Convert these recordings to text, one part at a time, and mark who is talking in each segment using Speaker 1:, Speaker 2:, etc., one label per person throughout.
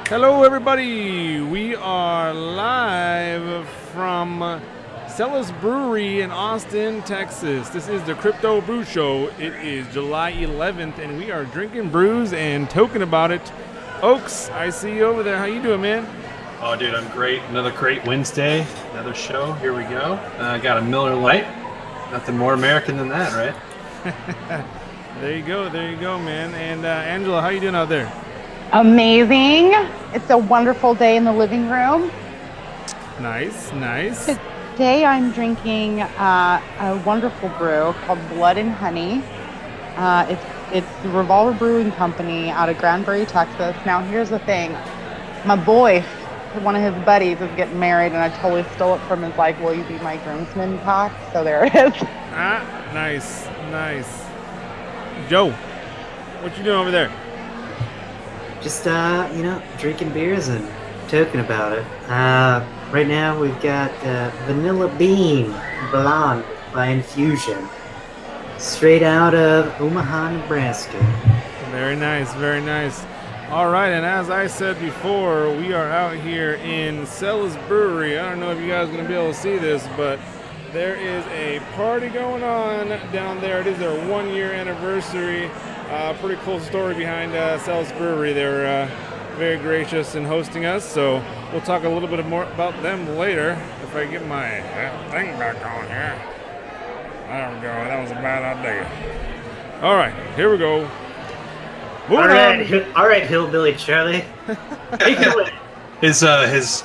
Speaker 1: Hello, everybody. We are live from Celis Brewery in Austin, Texas. This is the Crypto Brew Show. It is July 11th, and we are drinking brews and talking about it. Oaks, I see you over there. How you doing, man?
Speaker 2: Oh, dude, I'm great. Another great Wednesday. Another show. Here we go. Got a Miller Lite. Nothing more American than that, right?
Speaker 1: There you go, man. And Angela, how you doing out there?
Speaker 3: Amazing. It's a wonderful day in the living room.
Speaker 1: Nice.
Speaker 3: Today I'm drinking a wonderful brew called Blood and Honey. It's the Revolver Brewing Company out of Granbury, Texas. Now here's the thing. My boy, one of his buddies, is getting married, and I totally stole it from his, like, will you be my groomsman talk? So there it is.
Speaker 1: Nice. Joe, what you doing over there?
Speaker 4: Just, drinking beers and talking about it. Right now we've got Vanilla Bean Blonde by Infusion. Straight out of Omaha, Nebraska.
Speaker 1: Very nice. All right, and as I said before, we are out here in Celis Brewery. I don't know if you guys are going to be able to see this, but there is a party going on down there. It is their 1-year anniversary. Pretty cool story behind Celis Brewery. They're very gracious in hosting us, so we'll talk a little bit more about them later. If I get my thing back on here. There we go. That was a bad idea. All right, here we go.
Speaker 4: All right, Hillbilly Charlie. Take it away.
Speaker 2: His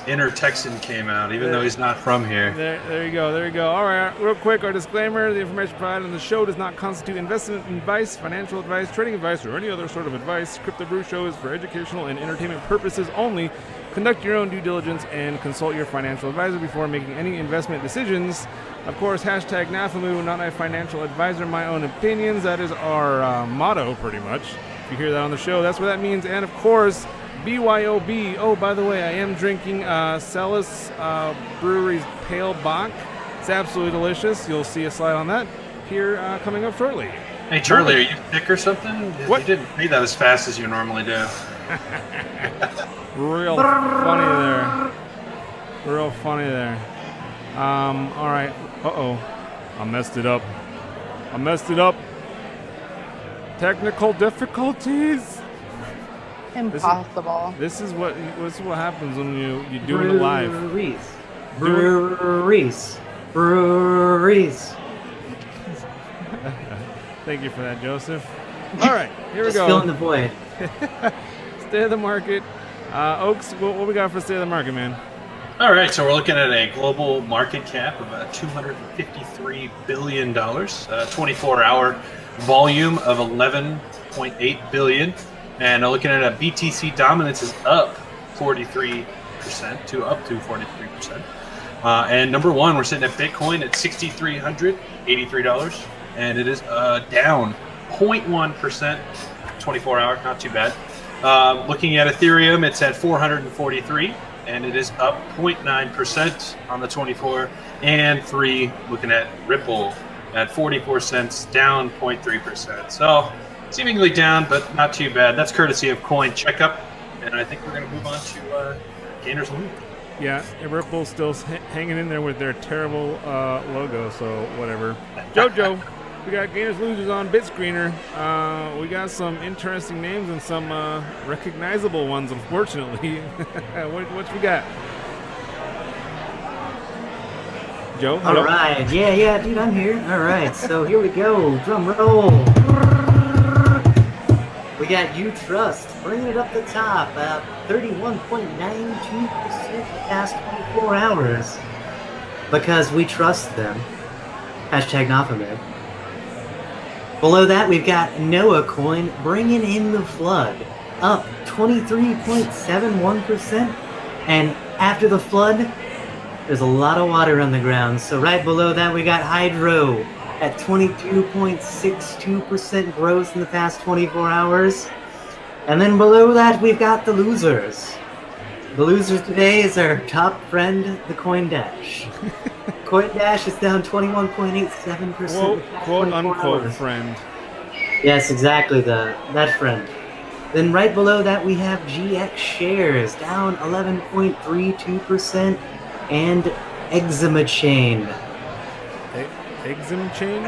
Speaker 2: inner Texan came out, even though he's not from here.
Speaker 1: There you go. All right, real quick, our disclaimer: the information provided on the show does not constitute investment advice, financial advice, trading advice, or any other sort of advice. Crypto Brew Show is for educational and entertainment purposes only. Conduct your own due diligence and consult your financial advisor before making any investment decisions. Of course, hashtag NAFAMOO, not a financial advisor, my own opinions. That is our motto, pretty much. If you hear that on the show, that's what that means. And of course, BYOB. Oh, by the way, I am drinking Celis Brewery's Pale Bock. It's absolutely delicious. You'll see a slide on that here coming up shortly.
Speaker 2: Hey, Charlie, are you sick or something?
Speaker 1: What?
Speaker 2: You didn't say that as fast as you normally do.
Speaker 1: Real funny there. All right. Uh-oh. I messed it up. Technical difficulties.
Speaker 3: Impossible.
Speaker 1: This is what happens when you do it live.
Speaker 4: Breweries.
Speaker 1: Thank you for that, Joseph. All right, here we go.
Speaker 4: Just filling the void.
Speaker 1: State of the market. Oaks, what we got for state of the market, man?
Speaker 2: All right, so we're looking at a global market cap of $253 billion, 24-hour volume of 11.8 billion. And looking at a BTC dominance is up 43% to up to 43%. And number one, we're sitting at Bitcoin at $6,383, and it is down 0.1%, 24-hour, not too bad. Looking at Ethereum, it's at 443, and it is up 0.9% on the 24. And looking at Ripple at 44 cents, down 0.3%. So seemingly down, but not too bad. That's courtesy of Coin Checkup, and I think we're going to move on to Gainers Loot.
Speaker 1: Yeah, Ripple's still hanging in there with their terrible logo, so whatever. Jojo, we got Gainers Losers on BitScreener. We got some interesting names and some recognizable ones, unfortunately. what we got? Joe? Hello?
Speaker 4: All right. Yeah, dude, I'm here. All right, so here we go. Drum roll. We got You Trust, bringing it up the top, 31.92% the past 24 hours. Because we trust them. Hashtag NAFAMOO. Below that, we've got Noah Coin, bringing in the flood, up 23.71%. And after the flood, there's a lot of water on the ground. So right below that, we got Hydro at 22.62% growth in the past 24 hours. And then below that, we've got the losers. The losers today is our top friend, the CoinDash. CoinDash is down 21.87%.
Speaker 1: Quote unquote friend.
Speaker 4: Yes, exactly, that friend. Then right below that, we have GX shares down 11.32%, and Eczema Chain.
Speaker 1: Eczema chain?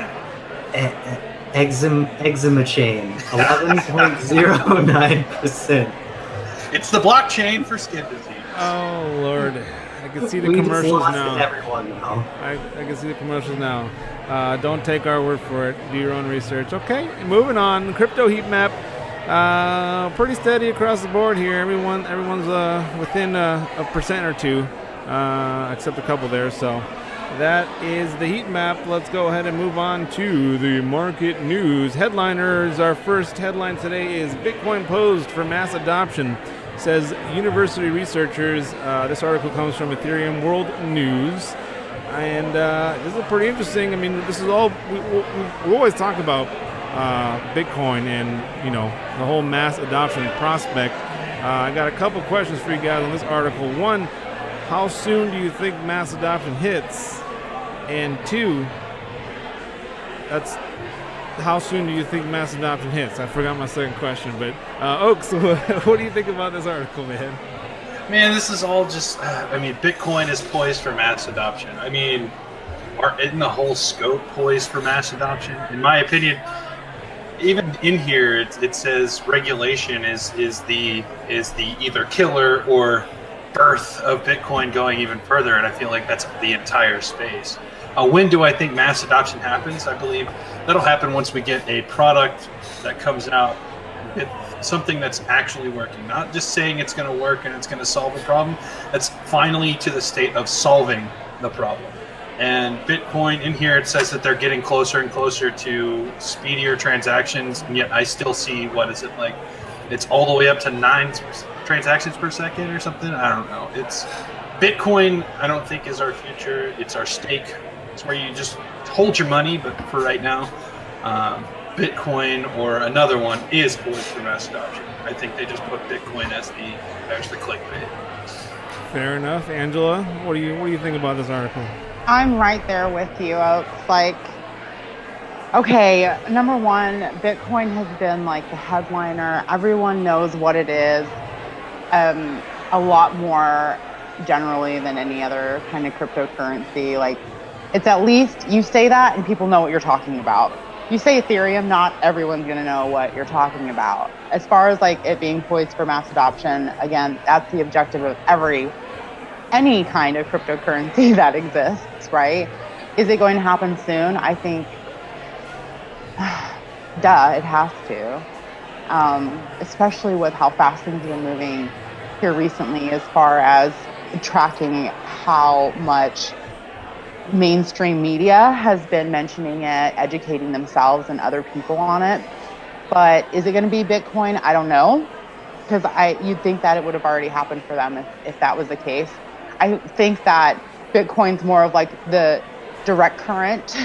Speaker 4: Eczema Chain, 11.09%.
Speaker 2: It's the blockchain for skin disease.
Speaker 1: Oh Lord, I can see the
Speaker 4: We just
Speaker 1: commercials
Speaker 4: lost
Speaker 1: now.
Speaker 4: everyone now.
Speaker 1: I can see the commercials now. Don't take our word for it. Do your own research. Okay, moving on. Crypto heat map. Pretty steady across the board here. Everyone's within a percent or two, except a couple there. So that is the heat map. Let's go ahead and move on to the market news. Headliners. Our first headline today is Bitcoin posed for mass adoption, says university researchers. This article comes from Ethereum World News. And this is pretty interesting. I mean, this is all we always talk about Bitcoin and the whole mass adoption prospect. I got a couple questions for you guys on this article. One, how soon do you think mass adoption hits? And two, how soon do you think mass adoption hits? I forgot my second question, but Oaks, what do you think about this article, man?
Speaker 2: Man, this is all just, Bitcoin is poised for mass adoption. I mean, isn't the whole scope poised for mass adoption? In my opinion, even in here, it says regulation is the either killer or birth of Bitcoin going even further, and I feel like that's the entire space. When do I think mass adoption happens? I believe that'll happen once we get a product that comes out with something that's actually working, not just saying it's going to work and it's going to solve a problem. That's finally to the state of solving the problem. And Bitcoin, in here, it says that they're getting closer and closer to speedier transactions, and yet I still see, it's all the way up to 9 transactions per second or something. I don't know. It's Bitcoin, I don't think, is our future. It's our stake. It's where you just hold your money, but for right now, Bitcoin or another one is poised for mass adoption. I think they just put Bitcoin as the clickbait.
Speaker 1: Fair enough. Angela, what do you think about this article?
Speaker 3: I'm right there with you. It's like, okay, number one, Bitcoin has been like the headliner. Everyone knows what it is. A lot more generally than any other kind of cryptocurrency. Like, it's at least you say that and people know what you're talking about. You say Ethereum, not everyone's going to know what you're talking about. As far as like it being poised for mass adoption, again, that's the objective of any kind of cryptocurrency that exists, right? Is it going to happen soon? I think, it has to. Especially with how fast things have been moving here recently, as far as tracking how much mainstream media has been mentioning it, educating themselves and other people on it. But is it going to be Bitcoin? I don't know, because you'd think that it would have already happened for them if that was the case. I think that Bitcoin's more of like the direct current,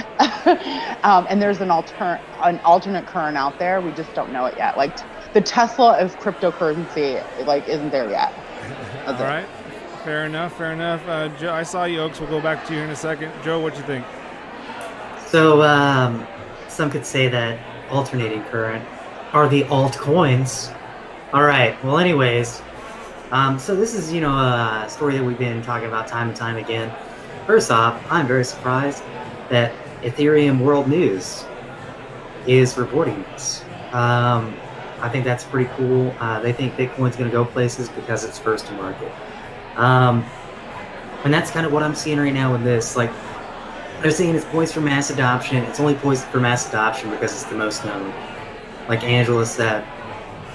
Speaker 3: and there's an alternate current out there. We just don't know it yet. Like the Tesla of cryptocurrency, isn't there yet.
Speaker 1: All right. Fair enough. Joe, I saw you, Oaks. We'll go back to you in a second. Joe, what you think?
Speaker 4: So, some could say that alternating current are the altcoins. All right. Well, anyways, so this is, a story that we've been talking about time and time again. First off, I'm very surprised that Ethereum World News is reporting this. I think that's pretty cool. They think Bitcoin's going to go places because it's first to market. And that's kind of what I'm seeing right now with this. Like, they're saying it's poised for mass adoption. It's only poised for mass adoption because it's the most known. Like Angela said,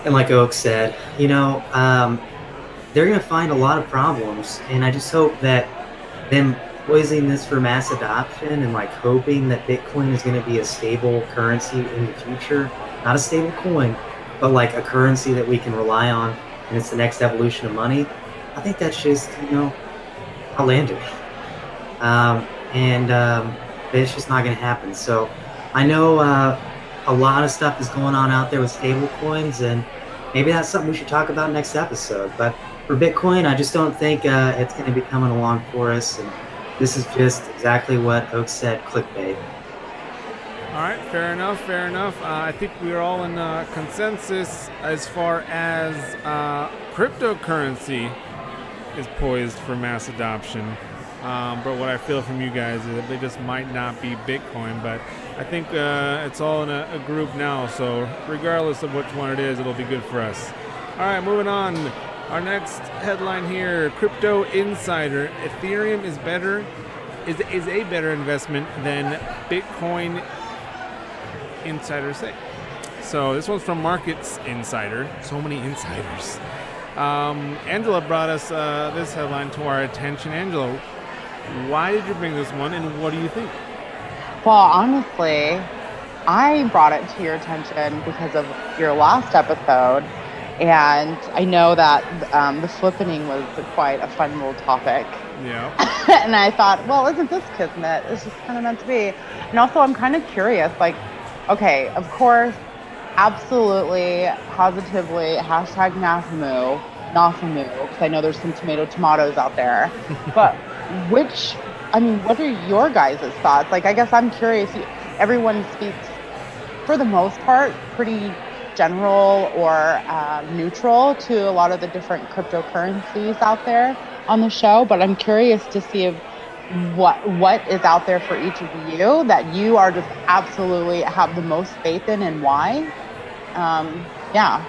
Speaker 4: and like Oak said, they're going to find a lot of problems. And I just hope that them poising this for mass adoption and hoping that Bitcoin is going to be a stable currency in the future, not a stable coin, but a currency that we can rely on, and it's the next evolution of money. I think that's just, outlandish. And it's just not going to happen. So I know a lot of stuff is going on out there with stable coins, and maybe that's something we should talk about next episode. But for Bitcoin, I just don't think it's going to be coming along for us. And this is just exactly what Oak said, clickbait.
Speaker 1: All right, fair enough, fair enough. I think we're all in consensus as far as cryptocurrency is poised for mass adoption. But what I feel from you guys is that they just might not be Bitcoin, but I think it's all in a group now, so regardless of which one it is, it'll be good for us. All right, moving on. Our next headline here, Crypto Insider. Ethereum is a better investment than Bitcoin, insiders say. So this one's from Markets Insider. So many insiders. Angela brought us this headline to our attention. Angela, why did you bring this one, and what do you think?
Speaker 3: Well, honestly, I brought it to your attention because of your last episode, and I know that the flippening was quite a fun little topic.
Speaker 1: Yeah.
Speaker 3: And I thought, well, isn't this kismet? It's just kind of meant to be. And also, I'm kind of curious, like, okay, of course, absolutely, positively, hashtag NAFAMOO, because I know there's some tomatoes out there. But what are your guys' thoughts? Like, I guess I'm curious. Everyone speaks, for the most part, pretty general or neutral to a lot of the different cryptocurrencies out there on the show. But I'm curious to see if what is out there for each of you that you are just absolutely have the most faith in, and why. Yeah.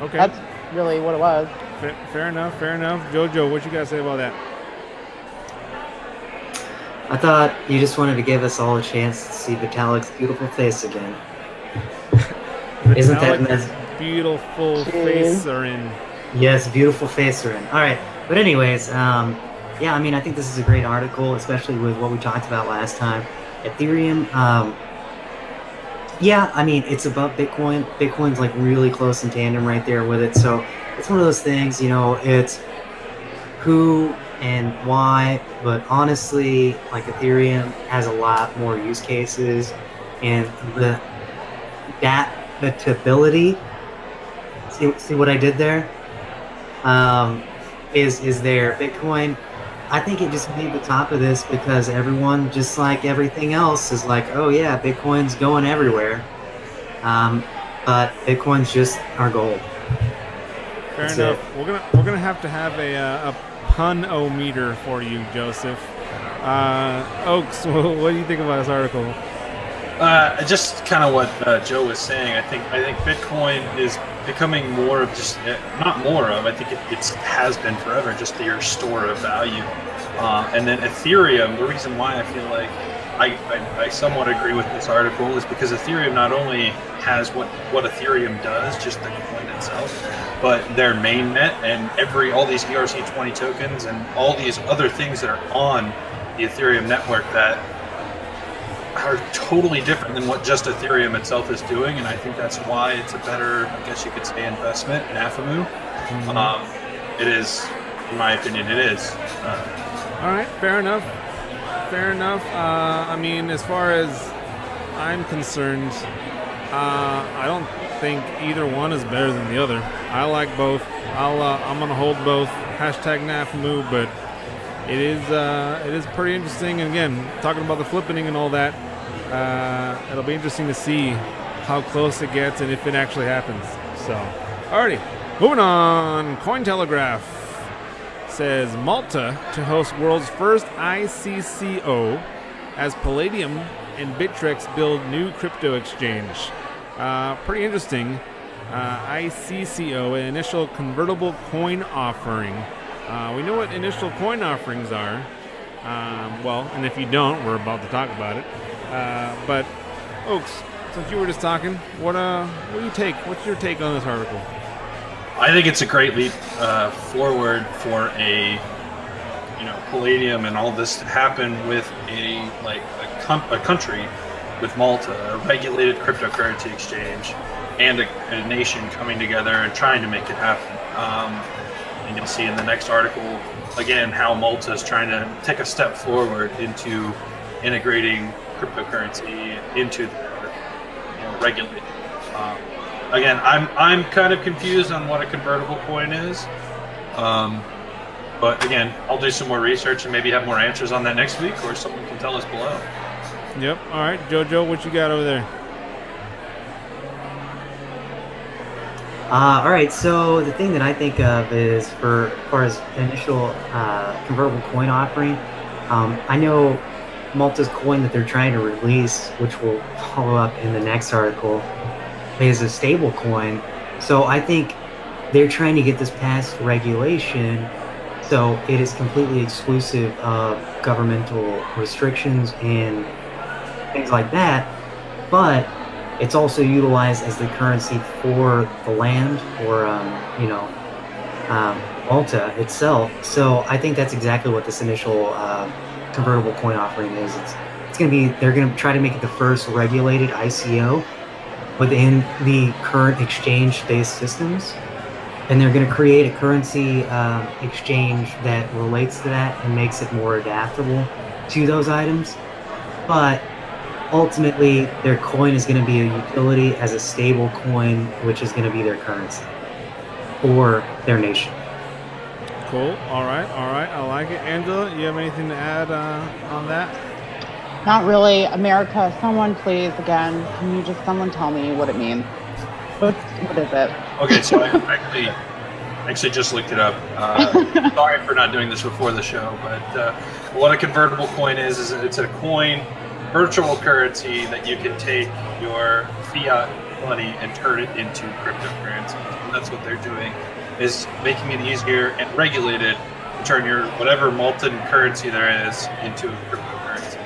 Speaker 1: Okay.
Speaker 3: That's really what it was.
Speaker 1: Fair enough. Jojo, what you guys say about that?
Speaker 4: I thought you just wanted to give us all a chance to see Vitalik's beautiful face again. Isn't that nice?
Speaker 1: Beautiful face are in.
Speaker 4: Yes, beautiful face are in. All right, but anyways, yeah, I mean, I think this is a great article, especially with what we talked about last time. Ethereum, yeah, I mean, it's above Bitcoin. Bitcoin's like really close in tandem right there with it. So it's one of those things, you know, it's who and why, but honestly, like Ethereum has a lot more use cases, and the adaptability. See what I did there? Is there. Bitcoin, I think it just made the top of this because everyone, just like everything else, is like, oh yeah, Bitcoin's going everywhere. But Bitcoin's just our goal.
Speaker 1: Fair
Speaker 4: That's
Speaker 1: enough.
Speaker 4: it.
Speaker 1: We're gonna have to have a pun-o-meter for you, Joseph. Oaks, what do you think about this article?
Speaker 2: Just kind of what Joe was saying. I think Bitcoin is becoming more of just not more of. I think it has been forever just your store of value. And then Ethereum. The reason why I feel like I somewhat agree with this article is because Ethereum not only has what Ethereum does, just the coin itself, but their mainnet and all these ERC20 tokens and all these other things that are on the Ethereum network that are totally different than what just Ethereum itself is doing, and I think that's why it's a better, I guess you could say, investment. NAFAMOO. Mm-hmm. It is, in my opinion, it is.
Speaker 1: All right, fair enough. I mean, as far as I'm concerned, I don't think either one is better than the other. I like both. I'm gonna hold both. Hashtag NAFAMOO, but it is pretty interesting. And again, talking about the flippening and all that, it'll be interesting to see how close it gets and if it actually happens. So, alrighty, moving on. Cointelegraph says Malta to host world's first ICCO as Palladium and Bittrex build new crypto exchange. Pretty interesting. ICCO, an initial convertible coin offering. We know what initial coin offerings are. Well, and if you don't, we're about to talk about it. But Oaks, since you were just talking, what do you take? What's your take on this article?
Speaker 2: I think it's a great leap forward for a Palladium and all this to happen with a country with Malta, a regulated cryptocurrency exchange, and a nation coming together and trying to make it happen. And you'll see in the next article, again, how Malta is trying to take a step forward into integrating cryptocurrency into the regulated. Again, I'm kind of confused on what a convertible coin is. But again, I'll do some more research and maybe have more answers on that next week, or someone can tell us below.
Speaker 1: Yep. All right, Jojo, what you got over there?
Speaker 4: All right, so the thing that I think of is as far as initial convertible coin offering, I know Malta's coin that they're trying to release, which will follow up in the next article, is a stable coin. So I think they're trying to get this past regulation so it is completely exclusive of governmental restrictions and things like that, but it's also utilized as the currency for the land or, Malta itself. So I think that's exactly what this initial convertible coin offering is. It's going to be, they're going to try to make it the first regulated ICO within the current exchange-based systems. And they're going to create a currency exchange that relates to that and makes it more adaptable to those items. But ultimately, their coin is going to be a utility as a stable coin, which is going to be their currency for their nation.
Speaker 1: Cool. All right. I like it. Angela, you have anything to add on that?
Speaker 3: Not really. America, someone please, again, can you just someone tell me what it means? What is it?
Speaker 2: Okay, so I actually just looked it up. Sorry for not doing this before the show, but what a convertible coin is it's a coin, virtual currency that you can take your fiat money and turn it into cryptocurrency. And that's what they're doing, is making it easier and regulated to turn your whatever molten currency there is into a cryptocurrency.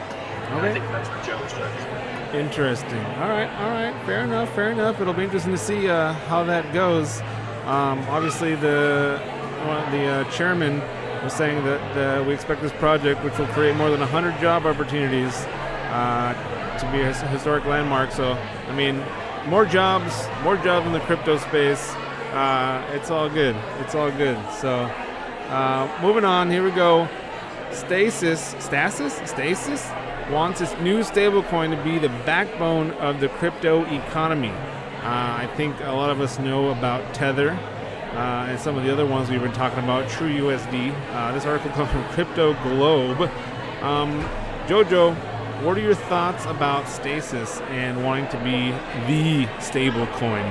Speaker 2: Okay. I think that's what Joe was trying to say.
Speaker 1: Interesting. All right. Fair enough. It'll be interesting to see how that goes. Obviously, the chairman was saying that we expect this project, which will create more than 100 job opportunities, to be a historic landmark. So, I mean, more jobs in the crypto space. It's all good. So, moving on. Here we go. Stasis wants its new stablecoin to be the backbone of the crypto economy. I think a lot of us know about Tether and some of the other ones we've been talking about, TrueUSD. This article comes from Crypto Globe. Jojo, what are your thoughts about Stasis and wanting to be the stablecoin?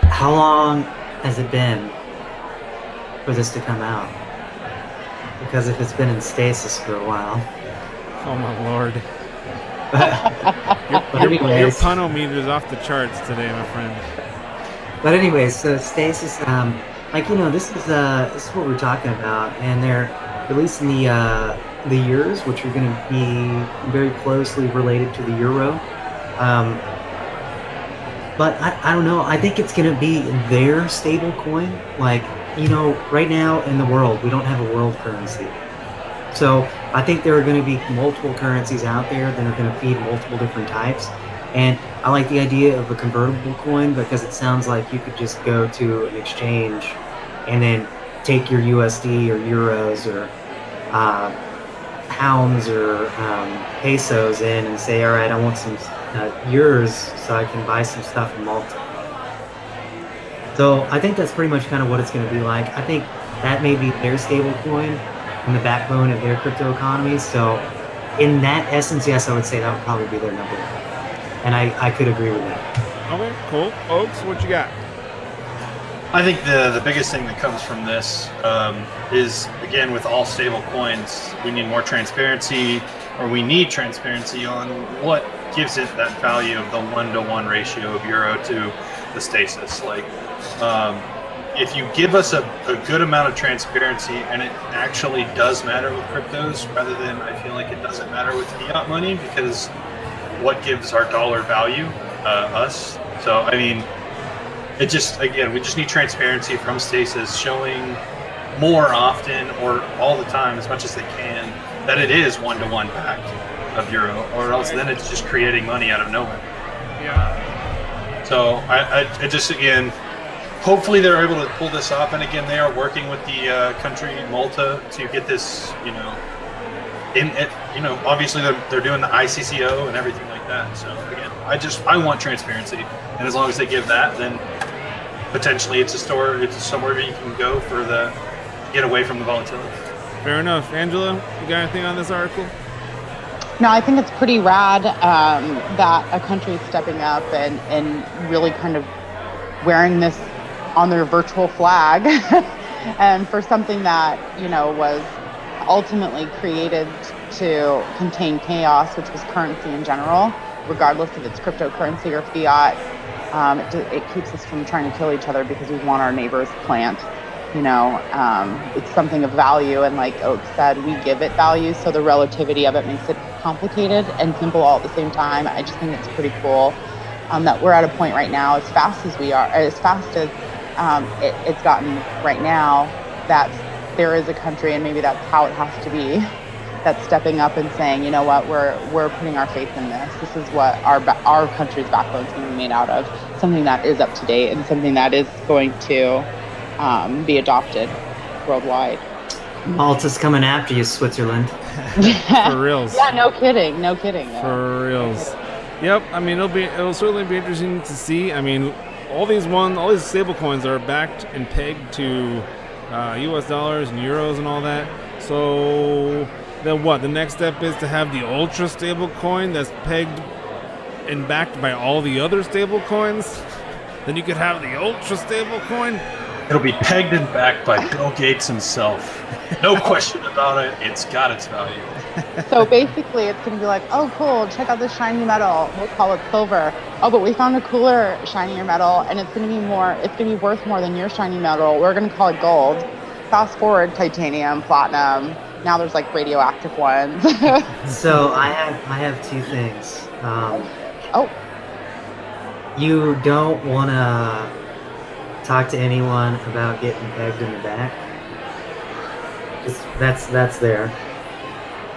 Speaker 4: How long has it been for this to come out? Because if it's been in stasis for a while.
Speaker 1: Oh my lord.
Speaker 4: Your
Speaker 1: punometer is off the charts today, my friend.
Speaker 4: But anyways, so stasis, this is what we're talking about, and they're releasing the euros, which are going to be very closely related to the euro. But I don't know. I think it's going to be their stable coin. Right now in the world, we don't have a world currency. So I think there are going to be multiple currencies out there that are going to feed multiple different types. And I like the idea of a convertible coin because it sounds like you could just go to an exchange and then take your USD or euros or pounds or pesos in and say, all right, I want some euros so I can buy some stuff in Malta. So I think that's pretty much kind of what it's going to be like. I think that may be their stable coin and the backbone of their crypto economy. So in that essence, yes, I would say that would probably be their number one. And I could agree with that.
Speaker 1: Okay, cool. Oaks, what you got?
Speaker 2: I think the biggest thing that comes from this is, again, with all stable coins, we need more transparency, or we need transparency on what gives it that value of the 1-to-1 ratio of euro to the stasis. If you give us a good amount of transparency, and it actually does matter with cryptos, rather than I feel like it doesn't matter with fiat money, because what gives our dollar value? Us. So, I mean, we just need transparency from Stasis, showing more often or all the time, as much as they can, that it is 1-to-1 backed of euro, or else then it's just creating money out of nowhere.
Speaker 1: Yeah.
Speaker 2: So I just, again, hopefully they're able to pull this off, and again, they are working with the country Malta to get this, obviously they're doing the ICCO and everything like that. So again, I want transparency, and as long as they give that, then potentially it's somewhere where you can go for get away from the volatility.
Speaker 1: Fair enough. Angela, you got anything on this article?
Speaker 3: No, I think it's pretty rad that a country is stepping up and really kind of wearing this on their virtual flag and for something that, was ultimately created to contain chaos, which was currency in general, regardless if it's cryptocurrency or fiat. It keeps us from trying to kill each other because we want our neighbor's plant. It's something of value, and like Oak said, we give it value, so the relativity of it makes it complicated and simple all at the same time. I just think it's pretty cool that we're at a point right now, as fast as it's gotten right now, that there is a country, and maybe that's how it has to be, that's stepping up and saying, you know what, we're putting our faith in this. This is what our country's backbone is going to be made out of, something that is up to date and something that is going to be adopted worldwide.
Speaker 4: Malta's coming after you, Switzerland.
Speaker 1: For reals.
Speaker 3: Yeah, no kidding.
Speaker 1: For reals. Yep. I mean, it'll certainly be interesting to see. I mean, all these stable coins are backed and pegged to U.S. dollars and euros and all that. So then what? The next step is to have the ultra stable coin that's pegged and backed by all the other stable coins. Then you could have the ultra stable coin.
Speaker 2: It'll be pegged and backed by Bill Gates himself. No question about it. It's got its value.
Speaker 3: So basically, it's going to be like, oh, cool, check out this shiny metal. We'll call it silver. Oh, but we found a cooler, shinier metal, and it's going to be worth more than your shiny metal. We're going to call it gold. Fast forward, titanium, platinum. Now there's like radioactive ones.
Speaker 4: So I have two things. You don't want to talk to anyone about getting pegged in the back. That's there.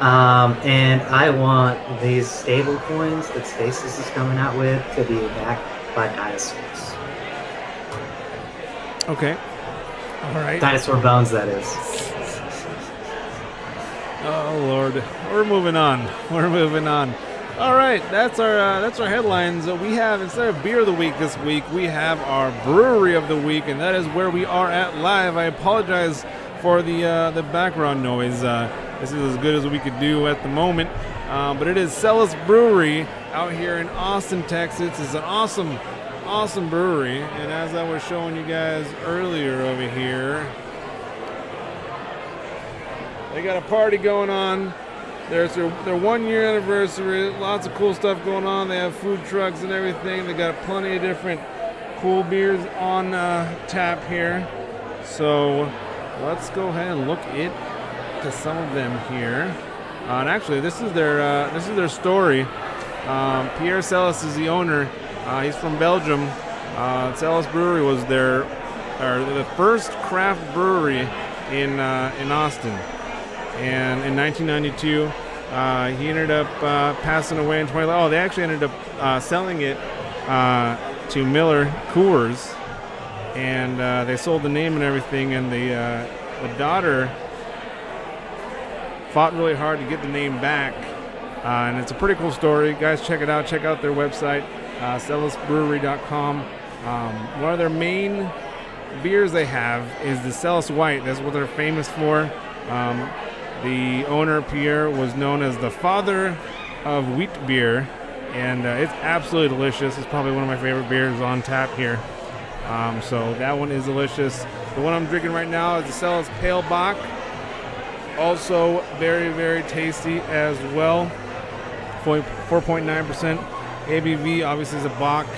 Speaker 4: And I want these stable coins that Stasis is coming out with to be backed by dinosaurs.
Speaker 1: Okay. All right.
Speaker 4: Dinosaur bones, that is.
Speaker 1: Oh Lord, we're moving on. All right, that's our headlines. We have, instead of beer of the week this week, we have our brewery of the week, and that is where we are at live. I apologize for the background noise. This is as good as we could do at the moment, but it is Celis Brewery out here in Austin, Texas. It's an awesome brewery, and as I was showing you guys earlier over here, they got a party going on. There's their 1 year anniversary. Lots of cool stuff going on. They have food trucks and everything. They got plenty of different cool beers on tap here. So let's go ahead and look into some of them here. And actually, this is their story. Pierre Celis is the owner. He's from Belgium. Celis Brewery was the first craft brewery in Austin. And in 1992, he ended up passing away in 20. Oh, they actually ended up selling it to Miller Coors, and they sold the name and everything. And the daughter fought really hard to get the name back, and it's a pretty cool story. Guys, check it out. Check out their website, celisbrewery.com. One of their main beers they have is the Celis White. That's what they're famous for. The owner, Pierre, was known as the father of wheat beer, and it's absolutely delicious. It's probably one of my favorite beers on tap here. So that one is delicious. The one I'm drinking right now is the Celis Pale Bock. Also very, very tasty as well. 4.9% ABV, obviously is a Bock.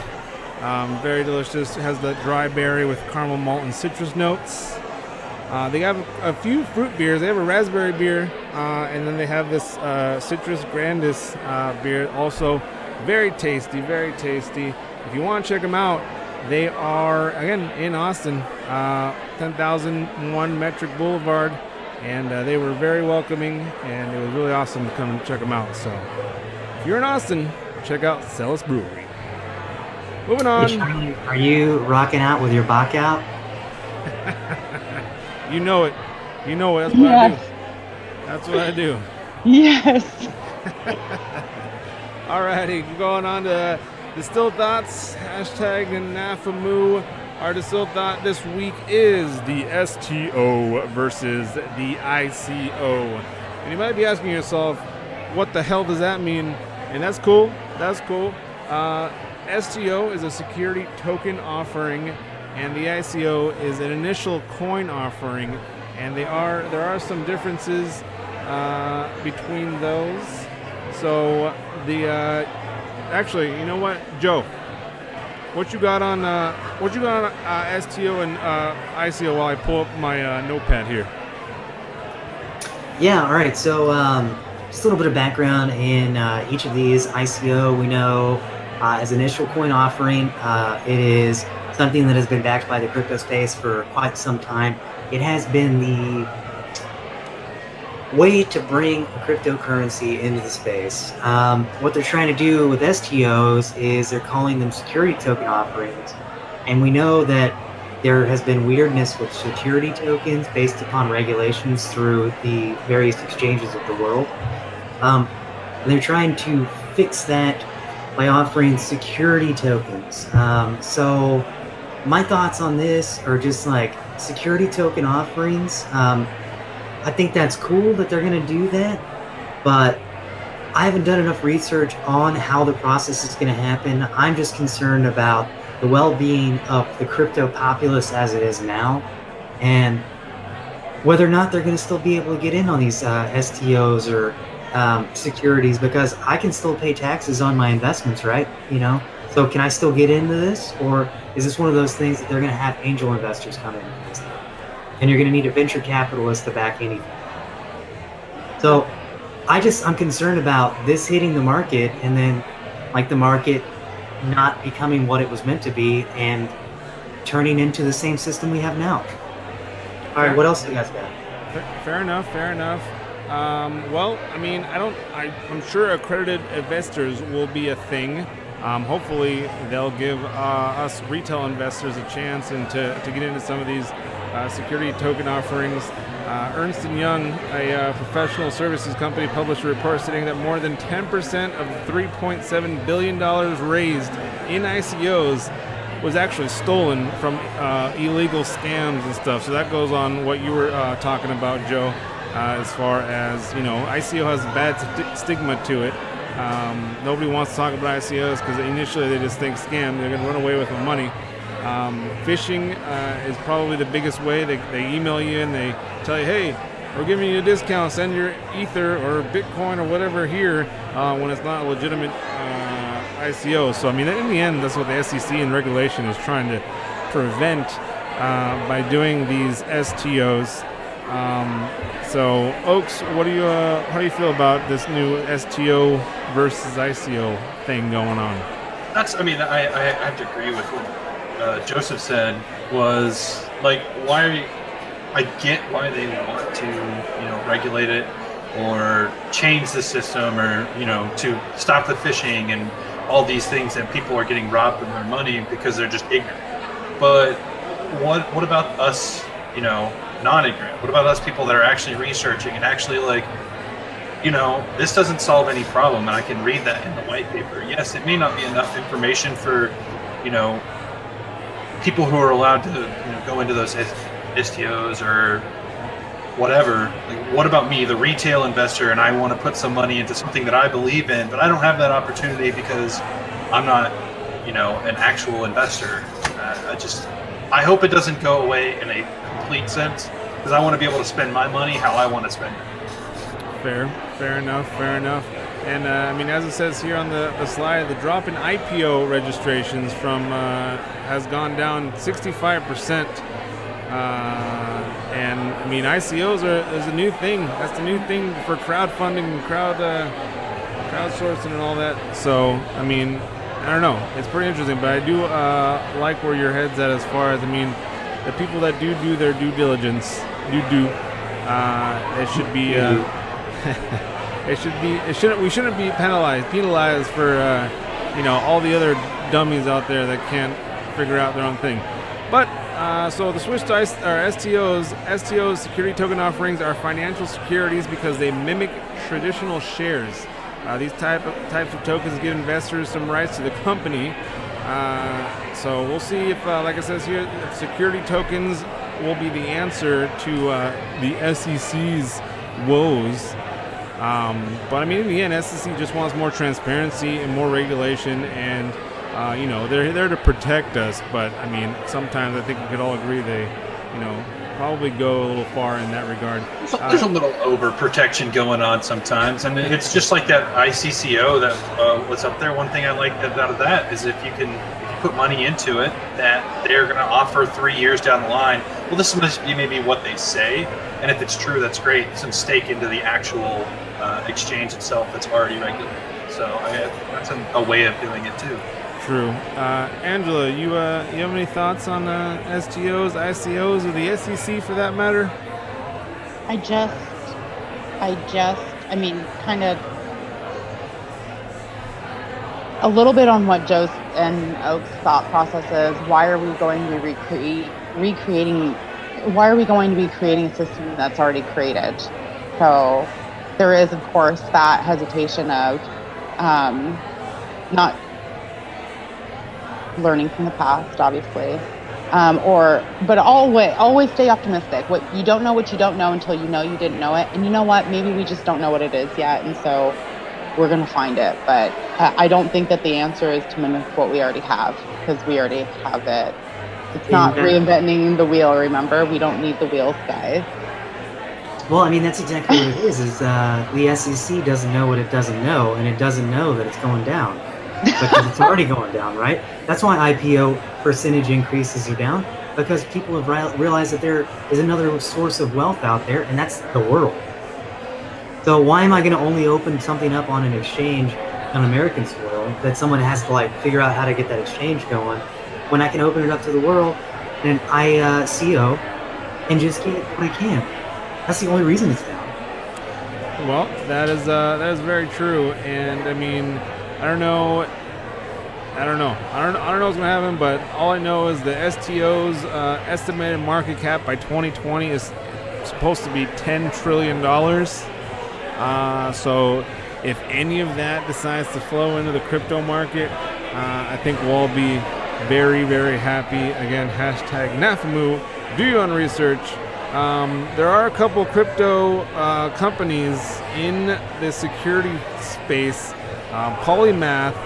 Speaker 1: Very delicious. It has the dry berry with caramel malt and citrus notes. They have a few fruit beers. They have a raspberry beer, and then they have this Citrus Grandis beer. Also very tasty, very tasty. If you want to check them out, they are, again, in Austin, 10,001 Metric Boulevard, and they were very welcoming, and it was really awesome to come and check them out. So if you're in Austin, check out Celis Brewery. Moving on.
Speaker 4: Hey, Charlie, are you rocking out with your Bach out?
Speaker 1: You know it. That's what I do. That's what I do.
Speaker 3: Yes.
Speaker 1: Alrighty, going on to Distilled Thoughts, hashtag NAFAMOO. Our Distilled Thought this week is the STO versus the ICO. And you might be asking yourself, what the hell does that mean? And that's cool. That's cool. STO is a security token offering, and the ICO is an initial coin offering, and there are some differences between those. So actually, you know what, Joe? What you got on STO and ICO while I pull up my notepad here?
Speaker 4: Yeah, all right. So just a little bit of background in each of these. ICO, we know, as initial coin offering, it is something that has been backed by the crypto space for quite some time. It has been the way to bring a cryptocurrency into the space. What they're trying to do with STOs is they're calling them security token offerings. And we know that there has been weirdness with security tokens based upon regulations through the various exchanges of the world. And they're trying to fix that by offering security tokens. So my thoughts on this are just like security token offerings. I think that's cool that they're going to do that, but I haven't done enough research on how the process is going to happen. I'm just concerned about the well-being of the crypto populace as it is now, and whether or not they're going to still be able to get in on these STOs or securities, because I can still pay taxes on my investments, right? You know, so can I still get into this, or is this one of those things that they're going to have angel investors come in? And you're going to need a venture capitalist to back anything. So I'm concerned about this hitting the market and then like the market not becoming what it was meant to be and turning into the same system we have now. All right, what else do you guys got?
Speaker 1: Fair enough. Well, I mean, I'm sure accredited investors will be a thing. Hopefully they'll give us retail investors a chance and to get into some of these security token offerings. Ernst & Young, a professional services company, published a report stating that more than 10% of the $3.7 billion raised in ICOs was actually stolen from illegal scams and stuff. So that goes on what you were talking about, Joe, as far as, you know, ICO has a bad stigma to it. Nobody wants to talk about ICOs because initially they just think scam, they're going to run away with the money. Phishing is probably the biggest way. They email you and they tell you, hey, we're giving you a discount, send your Ether or Bitcoin or whatever here, when it's not a legitimate ICO. So, I mean, in the end, that's what the SEC and regulation is trying to prevent by doing these STOs. So, Oaks, how do you feel about this new STO versus ICO thing going on?
Speaker 2: I have to agree with what Joseph said. Was like, I get why they want to, you know, regulate it or change the system, or, you know, to stop the phishing and all these things that people are getting robbed of their money because they're just ignorant. But what about us, you know, non-ignorant? What about us people that are actually researching and actually, like, you know, this doesn't solve any problem, and I can read that in the white paper. Yes, it may not be enough information for, you know, people who are allowed to, you know, go into those STOs or whatever. Like, what about me, the retail investor, and I want to put some money into something that I believe in, but I don't have that opportunity because I'm not, you know, an actual investor. I hope it doesn't go away in a complete sense, because I want to be able to spend my money how I want to spend it.
Speaker 1: Fair enough. And I mean, as it says here on the slide, the drop in IPO registrations has gone down 65%. And I mean, ICOs is a new thing. That's the new thing for crowdfunding, crowdsourcing, and all that. So, I mean, I don't know. It's pretty interesting, but I do like where your head's at as far as, I mean, the people that do their due diligence, it should be. We shouldn't be penalized for you know, all the other dummies out there that can't figure out their own thing. But so the switch to STOs, security token offerings, are financial securities because they mimic traditional shares. These types of tokens give investors some rights to the company. So we'll see if, like it says here, if security tokens will be the answer to the SEC's woes. But I mean, in the end, SEC just wants more transparency and more regulation, and they're there to protect us. But I mean, sometimes I think we could all agree they, probably go a little far in that regard.
Speaker 2: There's a little overprotection going on sometimes, and it's just like that ICCO that was up there. One thing I like out of that is if you put money into it, that they're going to offer 3 years down the line. Well, this must be maybe what they say, and if it's true, that's great. Some stake into the actual exchange itself that's already regulated. So that's a way of doing it too.
Speaker 1: True. Angela, you have any thoughts on STOs, ICOs, or the SEC for that matter?
Speaker 3: I mean, kind of a little bit on what Joe's and Oak's thought process is. Why are we going to be creating a system that's already created? So there is, of course, that hesitation of not learning from the past, obviously, but always stay optimistic. You don't know until you know you didn't know it, and you know what? Maybe we just don't know what it is yet, and so we're gonna find it. But I don't think that the answer is to mimic what we already have, because we already have it. It's not reinventing the wheel. Remember, we don't need the wheels, guys.
Speaker 4: Well, I mean, that's exactly what it is the SEC doesn't know what it doesn't know, and it doesn't know that it's going down. Because it's already going down, right? That's why IPO percentage increases are down, because people have realized that there is another source of wealth out there, and that's the world. So why am I going to only open something up on an exchange on American soil that someone has to figure out how to get that exchange going, when I can open it up to the world in an ICO and just get what I can? That's the only reason it's down.
Speaker 1: Well, that is very true, and I mean, I don't know what's gonna happen, but all I know is the STO's estimated market cap by 2020 is supposed to be $10 trillion. So if any of that decides to flow into the crypto market, I think we'll all be very, very happy. Again, hashtag NAFAMOO. Do your own research. There are a couple crypto companies in the security space. Polymath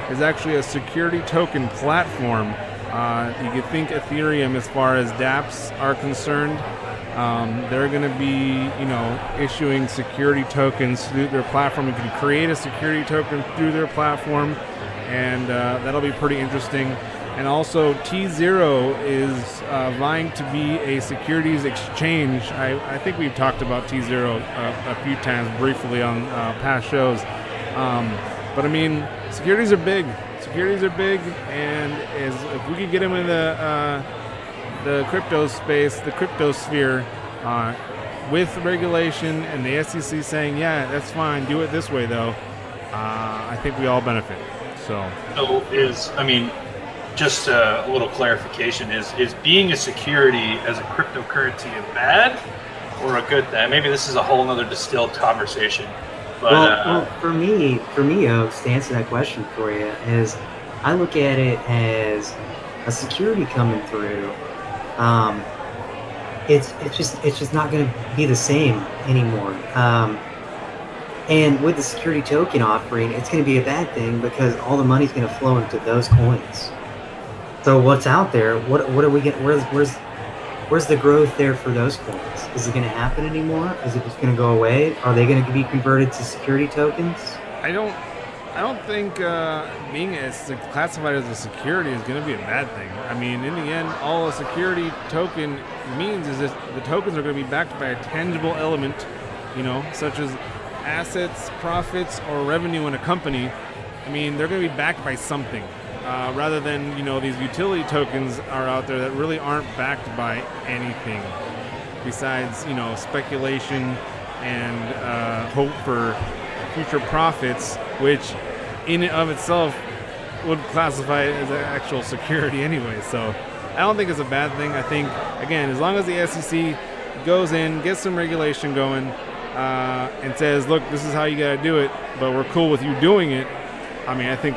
Speaker 1: is actually a security token platform. You could think Ethereum as far as dApps are concerned. They're going to be, issuing security tokens through their platform. You can create a security token through their platform, and that'll be pretty interesting. And also, T0 is vying to be a securities exchange. I think we've talked about T0 a few times briefly on past shows. But I mean, securities are big. And if we could get them in the crypto space, the crypto sphere, with regulation and the SEC saying, yeah, that's fine, do it this way though, I think we all benefit. So just a little clarification, is being a security as a cryptocurrency a bad or a good thing? Maybe this is a whole other distilled conversation. But,
Speaker 4: well, for me, Oaks, to answer that question for you, is I look at it as a security coming through. It's just not going to be the same anymore. And with the security token offering, it's going to be a bad thing, because all the money's going to flow into those coins. So what's out there? What are we getting? Where's the growth there for those coins? Is it going to happen anymore? Is it just going to go away? Are they going to be converted to security tokens?
Speaker 1: I don't think being classified as a security is going to be a bad thing. I mean, in the end, all a security token means is that the tokens are going to be backed by a tangible element, such as assets, profits, or revenue in a company. I mean, they're going to be backed by something. Rather than, these utility tokens are out there that really aren't backed by anything besides, speculation and hope for future profits, which in and of itself would classify it as an actual security anyway. So I don't think it's a bad thing. I think, again, as long as the SEC goes in, gets some regulation going, and says, look, this is how you got to do it, but we're cool with you doing it, I mean, I think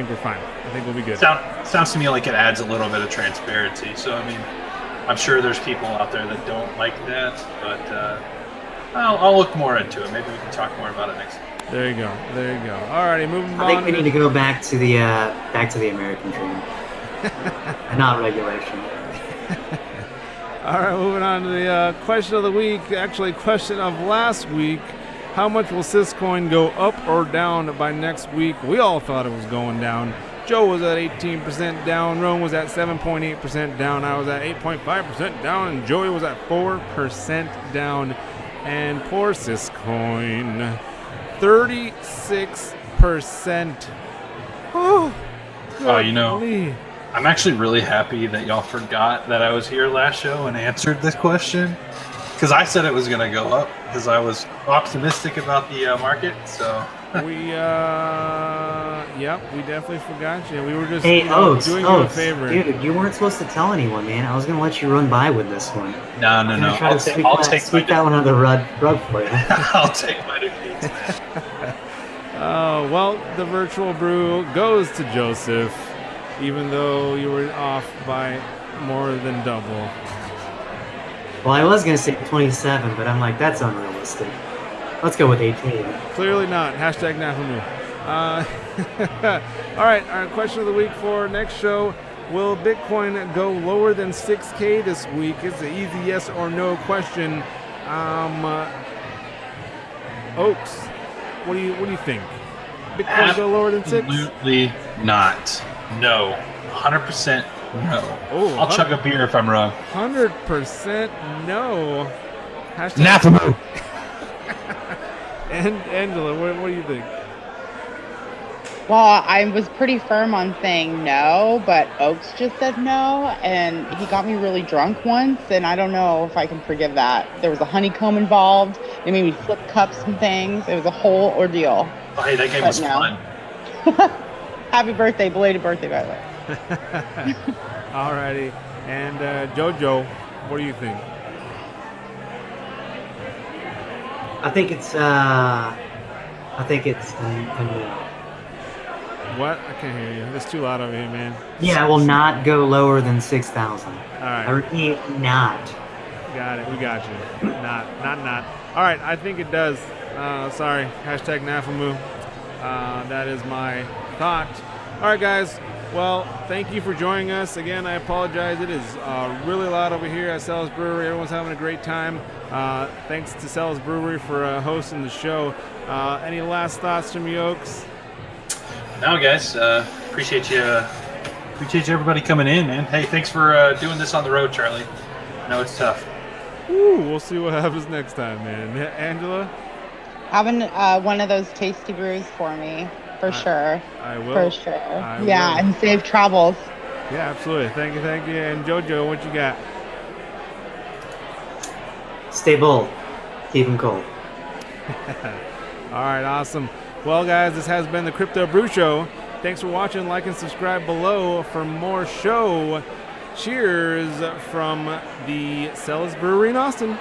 Speaker 1: we're fine. I think we'll be good.
Speaker 2: Sounds to me like it adds a little bit of transparency. So, I mean, I'm sure there's people out there that don't like that, but I'll look more into it. Maybe we can talk more about it next week.
Speaker 1: There you go. There you go. Alrighty, moving on.
Speaker 4: I think we need to go back to the American dream, and not regulation.
Speaker 1: All right, moving on to the question of the week. Actually, question of last week. How much will Syscoin go up or down by next week? We all thought it was going down. Joe was at 18% down. Rome was at 7.8% down. I was at 8.5% down. And Joey was at 4% down. And poor Syscoin, 36%. Oh,
Speaker 2: you know, I'm actually really happy that y'all forgot that I was here last show and answered this question, because I said it was going to go up because I was optimistic about the market. So
Speaker 1: we definitely forgot you. We were just doing you a favor.
Speaker 4: Dude, you weren't supposed to tell anyone, man. I was going to let you run by with this one.
Speaker 2: No.
Speaker 4: I'll sweep that one under the rug for you.
Speaker 2: I'll take my defeats, man.
Speaker 1: Well, the virtual brew goes to Joseph, even though you were off by more than double.
Speaker 4: Well, I was going to say 27, but I'm like, that's unrealistic. Let's go with 18.
Speaker 1: Clearly not. Hashtag NAFAMOO. All right, our question of the week for next show. Will Bitcoin go lower than 6K this week? It's an easy yes or no question. Oaks, what do you think? Bitcoin go lower than 6?
Speaker 2: Absolutely not. No. 100% no.
Speaker 1: Oh,
Speaker 2: I'll chug a beer if I'm wrong.
Speaker 1: 100% no. Hashtag
Speaker 2: NAFAMOO.
Speaker 1: And Angela, what do you think?
Speaker 3: Well, I was pretty firm on saying no, but Oaks just said no, and he got me really drunk once, and I don't know if I can forgive that. There was a honeycomb involved. They made me flip cups and things. It was a whole ordeal.
Speaker 2: Oh, hey, that game was fun.
Speaker 3: Happy birthday, belated birthday, by the way.
Speaker 1: Alrighty, and Jojo, what do you think?
Speaker 4: I think it's a no.
Speaker 1: What? I can't hear you. It's too loud over here, man.
Speaker 4: Yeah, I will not go lower than 6,000.
Speaker 1: All right.
Speaker 4: I repeat, not.
Speaker 1: Got it. We got you. Not. All right. I think it does. Sorry. Hashtag NAFAMOO. That is my thought. All right, guys. Well, thank you for joining us. Again, I apologize. It is really loud over here at Celis Brewery. Everyone's having a great time. Thanks to Celis Brewery for hosting the show. Any last thoughts from you, Oaks?
Speaker 2: No, guys. Appreciate you. Appreciate everybody coming in, man. Hey, thanks for doing this on the road, Charlie. I know it's tough.
Speaker 1: Woo, we'll see what happens next time, man. Angela?
Speaker 3: Having one of those tasty brews for me, for sure.
Speaker 1: I will.
Speaker 3: For sure.
Speaker 1: I will.
Speaker 3: And safe travels.
Speaker 1: Yeah, absolutely. Thank you. And Jojo, what you got?
Speaker 4: Stay bold. Keep them cold.
Speaker 1: All right, awesome. Well, guys, this has been the Crypto Brew Show. Thanks for watching. Like and subscribe below for more show. Cheers from the Celis Brewery in Austin.